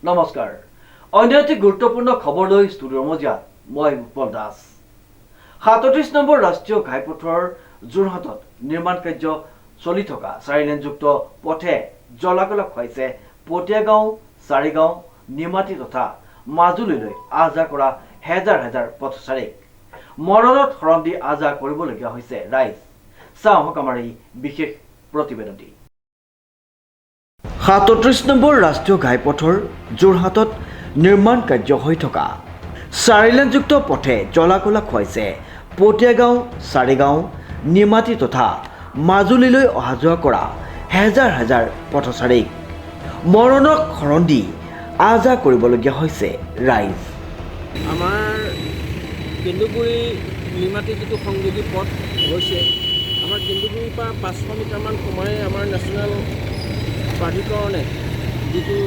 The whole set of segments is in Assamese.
নমস্কাৰ অন্য এটি গুৰুত্বপূৰ্ণ খবৰ লৈ ষ্টুডিঅ'ৰ মজিয়াত মই উৎপল দাস ৩৭ নম্বৰ ৰাষ্ট্ৰীয় ঘাইপথৰ যোৰহাটত নিৰ্মাণ কাৰ্য চলি থকা 4 লেনযুক্ত পথে জলাকলা খুৱাইছে পটিয়াগাঁও চাৰিগাঁও নিমাতী তথা মাজুলীলৈ আহা কৰা হেজাৰ হেজাৰ পথচাৰীক মৰণত শৰণ দি আহা কৰিবলগীয়া হৈছে ৰাইজ চাওক আমাৰ এই বিশেষ প্ৰতিবেদনটি ৩৭ নম্বৰ ৰাষ্ট্ৰীয় ঘাইপথৰ যোৰহাটত নিৰ্মাণ কাৰ্য হৈ থকা 4 লেনযুক্ত পথে জলাকলা খুৱাইছে পটিয়াগাঁও চাৰিগাঁও নিমাতী তথা মাজুলীলৈ অহা যোৱা কৰা হেজাৰ হেজাৰ পথচাৰীক মৰণক শৰণ দি আহা কৰিবলগীয়া হৈছে ৰাইজ আমাৰ কেন্দুগুৰি নিমাতী যিটো সংযোগী পথ হৈছে আমাৰ কেন্দুগুৰিৰ পৰা 500 মিটাৰমান সোমাই আমাৰ নেশ্যনেল প্ৰাধিকৰণে যিটো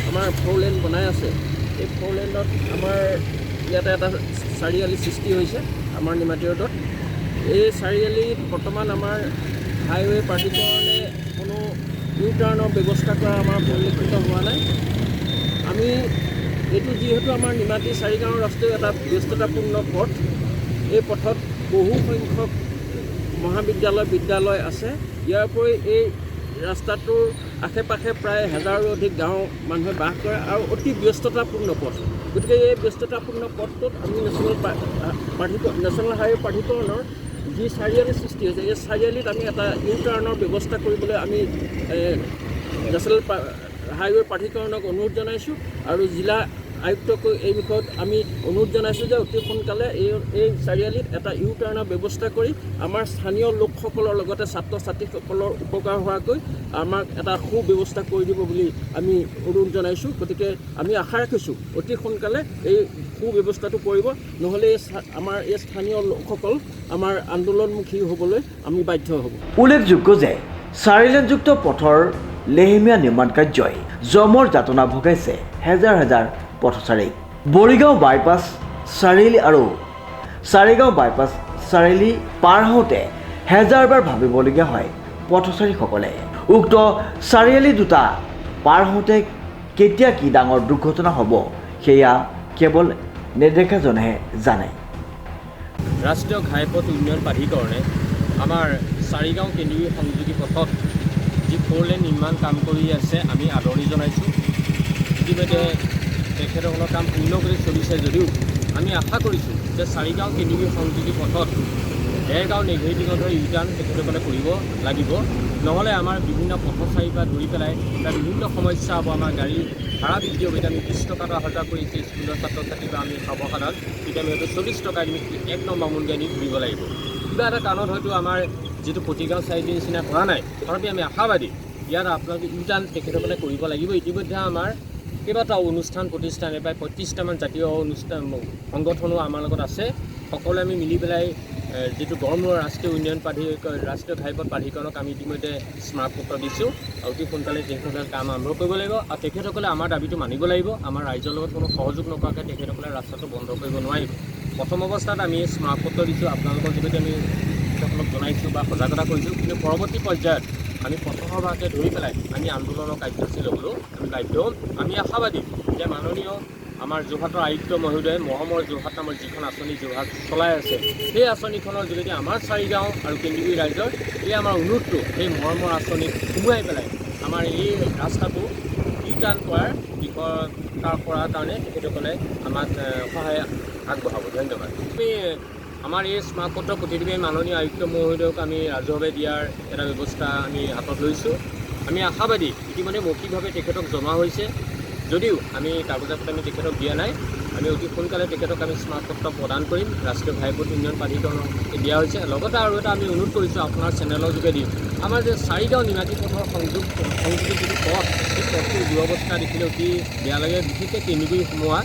আমাৰ 4 লেন বনাই আছে এই 4 লেনত আমাৰ ইয়াতে এটা চাৰিআলি সৃষ্টি হৈছে আমাৰ নিমাতী ৰোডত এই চাৰিআলিত বৰ্তমান আমাৰ হাইৱে প্ৰাধিকৰণে কোনো ইউ টাৰ্ণৰ ব্যৱস্থা কৰা আমাৰ পৰিলক্ষিত হোৱা নাই আমি এইটো যিহেতু আমাৰ নিমাতী চাৰিগাঁও ৰাষ্ট্ৰীয় এটা ব্যস্ততাপূৰ্ণ পথ এই পথত বহু সংখ্যক মহাবিদ্যালয় বিদ্যালয় আছে ইয়াৰ উপৰি এই ৰাস্তাটোৰ আশে পাশে প্ৰায় হাজাৰো অধিক গাঁও মানুহে বাস কৰে আৰু অতি ব্যস্ততাপূৰ্ণ পথ গতিকে এই ব্যস্ততাপূৰ্ণ পথটোত আমি নেশ্যনেল হাইৱে প্ৰাধিকৰণৰ যি চাৰিআলি সৃষ্টি হৈছে এই চাৰিআলিত আমি এটা ইউ টাৰ্ণৰ ব্যৱস্থা কৰিবলৈ আমি নেশ্যনেল হাইৱে প্ৰাধিকৰণক অনুৰোধ জনাইছোঁ আৰু জিলা আয়ুক্তকৈ এই বিষয়ত আমি অনুৰোধ জনাইছোঁ যে অতি সোনকালে এই চাৰিআলিত এটা ইউ টাৰ্ণৰ ব্যৱস্থা কৰি আমাৰ স্থানীয় লোকসকলৰ লগতে ছাত্ৰ ছাত্ৰীসকলৰ উপকাৰ হোৱাকৈ আমাক এটা সুব্যৱস্থা কৰি দিব বুলি আমি অনুৰোধ জনাইছোঁ গতিকে আমি আশা ৰাখিছোঁ অতি সোনকালে এই সুব্যৱস্থাটো কৰিব নহ'লে আমাৰ এই স্থানীয় লোকসকল আমাৰ আন্দোলনমুখী হ'বলৈ আমি বাধ্য হ'ব উল্লেখযোগ্য যে 4 লেনযুক্ত পথৰ লেহেমীয়া নিৰ্মাণ কাৰ্যই জমৰ যাতনা ভোগাইছে হেজাৰ হেজাৰ পথচাৰীক বৰিগাঁও বাইপাছ চাৰিআলি আৰু চাৰিগাঁও বাইপাছ চাৰিআলি পাৰ হওঁতে হেজাৰবাৰ ভাবিবলগীয়া হয় পথচাৰীসকলে উক্ত চাৰিআলি দুটা পাৰ হওঁতে কেতিয়া কি ডাঙৰ দুৰ্ঘটনা হ'ব সেয়া কেৱল নেদেখাজনেহে জানে ৰাষ্ট্ৰীয় ঘাইপথ উন্নয়ন প্ৰাধিকৰণে আমাৰ চাৰিগাঁও কেন্দুগুৰি সংযোগী পথত যি 4 লেন নিৰ্মাণ কাম কৰি আছে আমি আদৰণি জনাইছোঁ ইতিমধ্যে তেখেতসকলৰ কাম পূৰ্ণ কৰি চলিছে যদিও আমি আশা কৰিছোঁ যে চাৰিগাঁও কেন্দুগুৰি সংযোগী পথত দেৰগাঁও নেঘেৰিটিঙৰ ধৰি ইউ টাৰ্ণ তেখেতসকলে কৰিব লাগিব নহ'লে আমাৰ বিভিন্ন পথচাৰীৰ পৰা ধৰি পেলাই তাৰ বিভিন্ন সমস্যা হ'ব আমাৰ গাড়ী ভাড়া বৃদ্ধি হ'ব এতিয়া আমি 20 টকাত অহা যোৱা কৰিছে স্কুলৰ ছাত্ৰ ছাত্ৰী বা আমি সৰ্বসাধাৰণ তেতিয়া আমি হয়তো 40 টকা আমি 1 নম্বৰ মূল্য আনি ঘূৰিব লাগিব কিবা এটা কাৰণত হয়তো আমাৰ যিটো পটিগাঁও চাৰিআলিৰ নিচিনা কৰা নাই তথাপি আমি আশাবাদী ইয়াত আপোনালোকে ইউ টাৰ্ণ তেখেতসকলে কৰিব লাগিব ইতিমধ্যে আমাৰ কেইবাটাও অনুষ্ঠান প্ৰতিষ্ঠানে প্ৰায় 35টামান জাতীয় অনুষ্ঠান সংগঠনো আমাৰ লগত আছে সকলোৱে আমি মিলি পেলাই যিটো গড়মূৰৰ ৰাষ্ট্ৰীয় উন্নয়ন ৰাষ্ট্ৰীয় ঘাইপথ প্ৰাধিকৰণক আমি ইতিমধ্যে স্মাৰকপত্ৰ দিছোঁ আৰু অতি সোনকালে তেখেতসকলে কাম আৰম্ভ কৰিব লাগিব আৰু তেখেতসকলে আমাৰ দাবীটো মানিব লাগিব আমাৰ ৰাইজৰ লগত কোনো সহযোগ নকৰাকৈ তেখেতসকলে ৰাস্তাটো বন্ধ কৰিব নোৱাৰিব প্ৰথম অৱস্থাত আমি স্মাৰকপত্ৰ দিছোঁ আপোনালোকৰ যোগেদি আমি তেখেতসকলক জনাইছোঁ বা সজাগতা কৰিছোঁ কিন্তু পৰৱৰ্তী পৰ্যায়ত আমি পথসভাকে ধৰি পেলাই আমি আন্দোলনৰ কাৰ্যসূচী ল'বলৈ আমি বাধ্য হ'ম আমি আশাবাদী যে মাননীয় আমাৰ যোৰহাটৰ আয়ুক্ত মহোদয়ে মহমৰ যোৰহাট নামৰ যিখন আঁচনি যোৰহাট চলাই আছে সেই আঁচনিখনৰ যোগেদি আমাৰ চাৰিগাঁও আৰু কেন্দুগুৰি ৰাইজৰ এই আমাৰ অনুৰোধটো সেই মহমৰ আঁচনিত সোমোৱাই পেলাই আমাৰ এই ৰাস্তাটো ইউ টাৰ্ণ কৰাৰ কাৰণে তেখেতসকলে আমাক সহায় আগবঢ়াব ধন্যবাদ আমি আমাৰ এই স্মাৰকপত্ৰ প্ৰতিদিনে মাননীয় আয়ুক্ত মহোদয়ক আমি ৰাজহুৱাভাৱে দিয়াৰ এটা ব্যৱস্থা আমি হাতত লৈছোঁ আমি আশাবাদী ইতিমধ্যে মৌখিকভাৱে তেখেতক জমা হৈছে যদিও আমি কাগজত আমি তেখেতক দিয়া নাই আমি অতি সোনকালে তেখেতক আমি স্মাৰকপত্ৰ প্ৰদান কৰিম ৰাষ্ট্ৰীয় ঘাইপথ উন্নয়ন প্ৰাধিকৰণক দিয়া হৈছে লগতে আৰু এটা আমি অনুৰোধ কৰিছোঁ আপোনাৰ চেনেলৰ যোগেদি আমাৰ যে চাৰিগাঁও নিমাতী পথৰ সংযোগী যিটো পথ সেই পথটোৰ দুৰৱস্থা দেখিলে অতি বেয়া লাগে বিশেষকৈ কেন্দুগুৰি সোমোৱা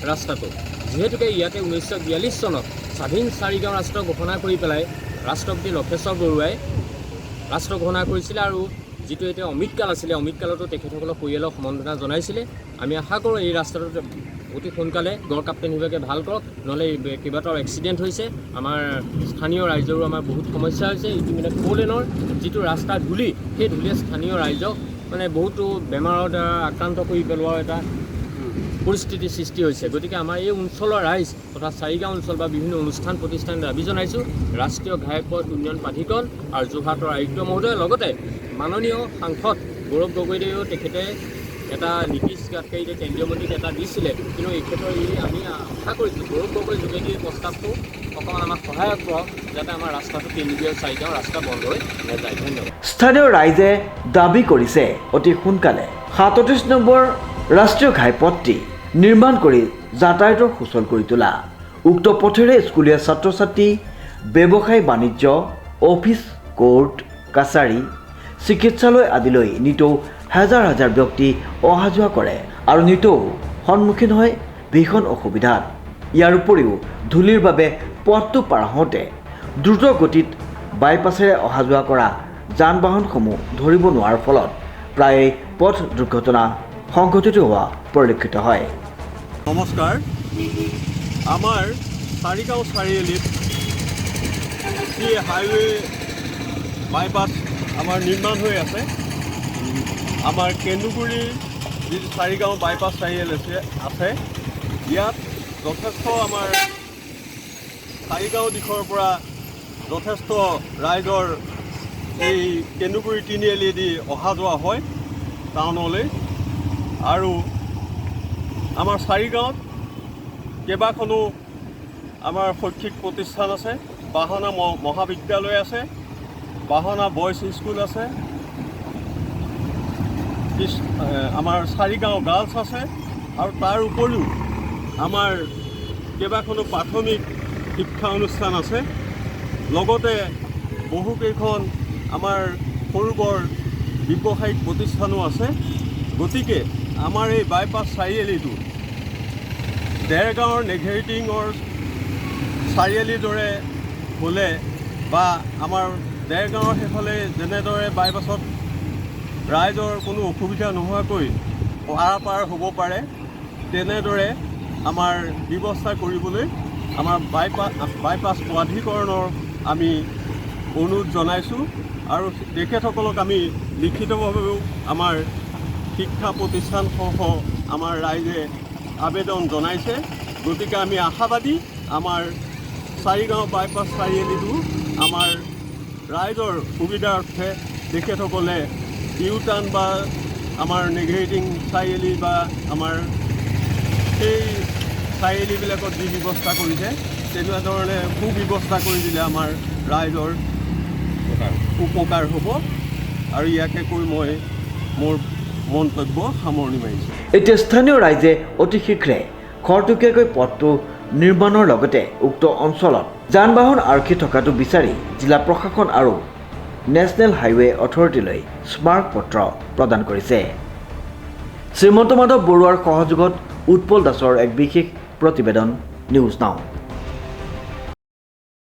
ৰাস্তাটো যিহেতুকে ইয়াতে 1942 চনত স্বাধীন চাৰিগাঁও ৰাষ্ট্ৰ ঘোষণা কৰি পেলাই ৰাষ্ট্ৰপতি লক্ষেশ্বৰ বৰুৱাই ৰাষ্ট্ৰ ঘোষণা কৰিছিলে আৰু যিটো এতিয়া অমৃতকাল আছিলে অমৃতকালতো তেখেতসকলক পৰিয়ালক সম্বৰ্ধনা জনাইছিলে আমি আশা কৰোঁ এই ৰাস্তাটো অতি সোনকালে গড় কাপ্তেইন বিভাগে ভাল কৰক নহ'লে কেইবাটাও এক্সিডেণ্ট হৈছে আমাৰ স্থানীয় ৰাইজৰো আমাৰ বহুত সমস্যা হৈছে ইতিমধ্যে 4 লেনৰ যিটো ৰাস্তা ধূলি সেই ধূলিয়ে স্থানীয় ৰাইজক মানে বহুতো বেমাৰৰ দ্বাৰা আক্ৰান্ত কৰি পেলোৱাৰ এটা পৰিস্থিতিৰ সৃষ্টি হৈছে। গতিকে আমাৰ এই অঞ্চলৰ ৰাইজ তথা চাৰিগাঁও অঞ্চল বা বিভিন্ন অনুষ্ঠান প্ৰতিষ্ঠান দাবী জনাইছোঁ ৰাষ্ট্ৰীয় ঘাইপথ উন্নয়ন প্ৰাধিকৰণ আৰু যোৰহাটৰ আয়ুক্ত মহোদয় লগতে মাননীয় সাংসদ গৌৰৱ গগৈদেৱেও তেখেতে এটা নীতিশ গাডকাৰীয়ে কেন্দ্ৰীয় মন্ত্ৰীক এটা দিছিলে, কিন্তু এই ক্ষেত্ৰত আমি আশা কৰিছোঁ গৌৰৱ গগৈ যোগেদি এই প্ৰস্তাৱটো অকণমান আমাক সহায় আগবঢ়াওক যাতে আমাৰ ৰাস্তাটো কেন্দ্ৰীয় চাৰিগাঁও ৰাস্তা বন্ধ হৈ নাযায়। ধন্যবাদ। স্থানীয় ৰাইজে দাবী কৰিছে অতি সোনকালে 37 নম্বৰ ৰাষ্ট্ৰীয় ঘাইপথটি নিৰ্মাণ কৰি যাতায়াতৰ সুচল কৰি তোলা। উক্ত পথেৰে স্কুলীয়া ছাত্ৰ ছাত্ৰী, ব্যৱসায় বাণিজ্য, অফিচ, কোৰ্ট কাছাৰী, চিকিৎসালয় আদিলৈ নিতৌ হাজাৰ হাজাৰ ব্যক্তি অহা যোৱা কৰে আৰু নিতৌ সন্মুখীন হয় ভীষণ অসুবিধাত। ইয়াৰ উপৰিও ধূলিৰ বাবে পথটো পাৰ হওঁতে দ্ৰুত গতিত বাইপাছেৰে অহা যোৱা কৰা যান বাহনসমূহ ধৰিব নোৱাৰাৰ ফলত প্ৰায় পথ দুৰ্ঘটনা সংঘটিত হোৱা পৰিলক্ষিত হয়। নমস্কাৰ, আমাৰ চাৰিগাঁও চাৰিআলিত যি হাইৱে বাইপাছ আমাৰ নিৰ্মাণ হৈ আছে, আমাৰ কেন্দুগুৰি যি চাৰিগাঁও বাইপাছ চাৰিআলি আছে ইয়াত যথেষ্ট আমাৰ চাৰিগাঁও দিশৰ পৰা যথেষ্ট ৰাইজৰ এই কেন্দুগুৰি তিনিআলিয়েদি অহা যোৱা হয় টাউনলৈ। আৰু আমাৰ চাৰিগাঁৱত কেইবাখনো আমাৰ শৈক্ষিক প্ৰতিষ্ঠান আছে, বাহনা মহাবিদ্যালয় আছে, বাহনা বইজ স্কুল আছে, আমাৰ চাৰিগাঁও গাৰ্লছ আছে আৰু তাৰ উপৰিও আমাৰ কেইবাখনো প্ৰাথমিক শিক্ষা অনুষ্ঠান আছে। লগতে বহুকেইখন আমাৰ সৰু বৰ ব্যৱসায়িক প্ৰতিষ্ঠানো আছে। গতিকে আমাৰ এই বাইপাছ চাৰিআলিটো দেৰগাঁৱৰ নেঘেৰিটিঙৰ চাৰিআলিৰ দৰে হ'লে বা আমাৰ দেৰগাঁৱৰ সেইফালে যেনেদৰে বাইপাছত ৰাইজৰ কোনো অসুবিধা নোহোৱাকৈ পাৰ হ'ব পাৰে তেনেদৰে আমাৰ ব্যৱস্থা কৰিবলৈ আমাৰ বাইপাছ প্ৰাধিকৰণৰ আমি অনুৰোধ জনাইছোঁ আৰু তেখেতসকলক আমি লিখিতভাৱেও আমাৰ শিক্ষা প্ৰতিষ্ঠানসহ আমাৰ ৰাইজে আবেদন জনাইছে। গতিকে আমি আশাবাদী আমাৰ চাৰিগাঁও বাইপাছ চাৰিআলিটো আমাৰ ৰাইজৰ সুবিধাৰ্থে তেখেতসকলে ইউ টাৰ্ণ বা আমাৰ নেঘেৰিটিং চাৰিআলি বা আমাৰ সেই চাৰিআলিবিলাকত যি ব্যৱস্থা কৰিছে তেনেকুৱা ধৰণে সুব্যৱস্থা কৰি দিলে আমাৰ ৰাইজৰ উপকাৰ হ'ব। আৰু ইয়াকে কৈ মই মোৰ মন্তব্য সামৰণি মাৰিছোঁ। এতিয়া স্থানীয় ৰাইজে অতি শীঘ্ৰে খৰতকীয়াকৈ পথটো নিৰ্মাণৰ লগতে উক্ত অঞ্চলত যান বাহন আৰক্ষী থকাটো বিচাৰি জিলা প্ৰশাসন আৰু নেশ্যনেল হাইৱে অথৰিটিলৈ স্মাৰক পত্ৰ প্ৰদান কৰিছে। শ্ৰীমন্ত মাধৱ বৰুৱাৰ সহযোগত উৎপল দাসৰ এক বিশেষ প্ৰতিবেদন নিউজ নাও।